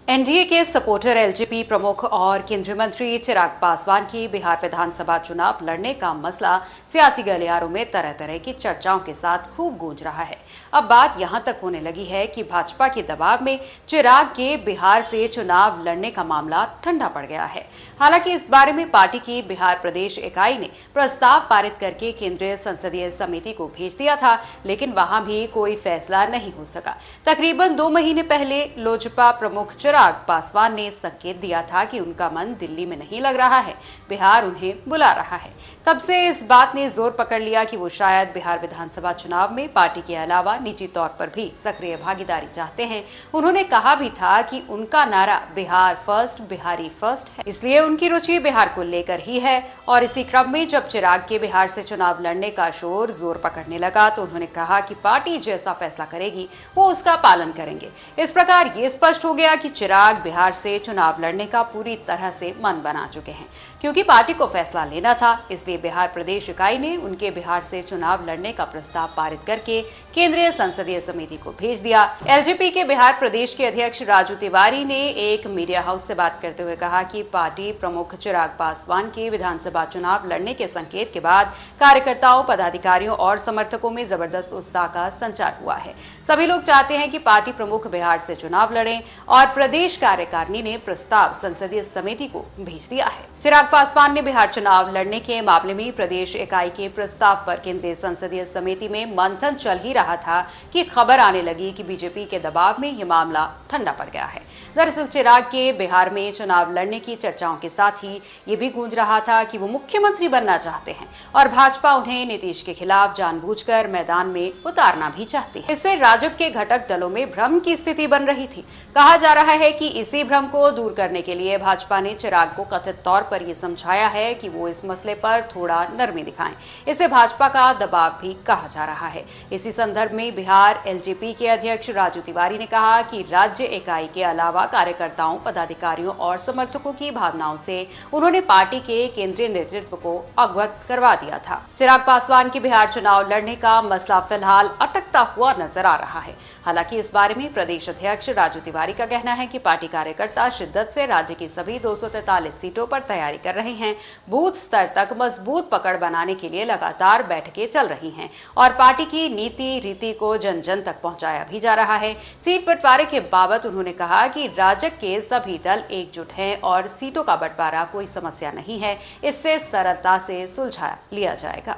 NDA के supporter LJP प्रमुख और केंद्रीय मंत्री चिराग पासवान की बिहार विधानसभा चुनाव लड़ने का मसला सियासी गलियारों में तरह तरह की चर्चाओं के साथ खूब गूंज रहा है। अब बात यहां तक होने लगी है कि भाजपा के दबाव में चिराग के बिहार से चुनाव लड़ने का मामला ठंडा पड़ गया है। हालांकि इस बारे में पार्टी की बिहार प्रदेश इकाई ने प्रस्ताव पारित करके केंद्रीय संसदीय समिति को भेज दिया था, लेकिन वहां भी कोई फैसला नहीं हो सका। तकरीबन 2 महीने पहले लोजपा प्रमुख चिराग पासवान ने संकेत दिया था कि उनका मन दिल्ली में नहीं लग रहा है, बिहार उन्हें बुला रहा है। तब से इस बात ने जोर पकड़ लिया कि वो शायद बिहार विधानसभा चुनाव में पार्टी के अलावा निजी तौर पर भी सक्रिय भागीदारी चाहते हैं। उन्होंने कहा भी था कि उनका नारा बिहार फर्स्ट, बिहारी फर्स्ट है, इसलिए उनकी रुचि बिहार को लेकर ही है। और इसी क्रम में जब चिराग के बिहार से चुनाव लड़ने का शोर जोर पकड़ने लगा तो उन्होंने कहा कि पार्टी जैसा फैसला करेगी वो उसका पालन करेंगे। इस प्रकार ये स्पष्ट हो गया कि चिराग बिहार से चुनाव लड़ने का पूरी तरह से मन बना चुके हैं। क्योंकि पार्टी को फैसला लेना था, इसलिए बिहार प्रदेश इकाई ने उनके बिहार से चुनाव लड़ने का प्रस्ताव पारित करके केंद्रीय संसदीय समिति को भेज दिया। एलजेपी के बिहार प्रदेश के अध्यक्ष राजू तिवारी ने एक मीडिया हाउस से बात करते हुए कहा कि पार्टी प्रमुख चिराग पासवान के विधानसभा चुनाव लड़ने के संकेत के बाद कार्यकर्ताओं, पदाधिकारियों और समर्थकों में जबरदस्त उत्साह का संचार हुआ है। सभी लोग चाहते हैं कि पार्टी प्रमुख बिहार से चुनाव लड़ें और प्रदेश कार्यकारिणी ने प्रस्ताव संसदीय समिति को भेज दिया है। चिराग पासवान ने बिहार चुनाव लड़ने के मामले में प्रदेश इकाई के प्रस्ताव पर केंद्रीय संसदीय समिति में मंथन चल ही रहा था कि खबर आने लगी कि बीजेपी के दबाव में यह मामला ठंडा पड़ गया है। दरअसल चिराग के बिहार में चुनाव लड़ने की चर्चाओं के साथ ही ये भी गूंज रहा था कि वो मुख्यमंत्री बनना चाहते हैं और भाजपा उन्हें नीतीश के खिलाफ जानबूझकर मैदान में उतारना भी चाहती है। इससे राजग के घटक दलों में भ्रम की स्थिति बन रही थी। कहा जा रहा है कि इसी भ्रम को दूर करने के लिए भाजपा ने चिराग को कथित तौर पर यह समझाया है कि वो इस मसले पर थोड़ा नरमी दिखाएं। इसे भाजपा का दबाव भी कहा जा रहा है। इसी संदर्भ में बिहार एलजेपी के अध्यक्ष राजू तिवारी ने कहा कि राज्य इकाई के अलावा कार्यकर्ताओं, पदाधिकारियों और समर्थकों की भावनाओं से उन्होंने पार्टी के केंद्रीय नेतृत्व को अवगत करवा दिया था। चिराग पासवान के बिहार चुनाव लड़ने का मसला फिलहाल अटकता हुआ नजर आ रहा है। हालांकि इस बारे में प्रदेश अध्यक्ष राजू तिवारी का कहना है कि पार्टी कार्यकर्ता शिद्दत से राज्य की सभी 243 सीटों पर तैयारी कर रहे हैं। बूथ स्तर तक मजबूत पकड़ बनाने के लिए लगातार बैठकें चल रही हैं और पार्टी की नीति रीति को जन जन तक पहुंचाया भी जा रहा है। सीट बंटवारे के बाबत उन्होंने कहा कि राजग के सभी दल एकजुट हैं और सीटों का बंटवारा कोई समस्या नहीं है, इससे सरलता से सुलझा लिया जाएगा।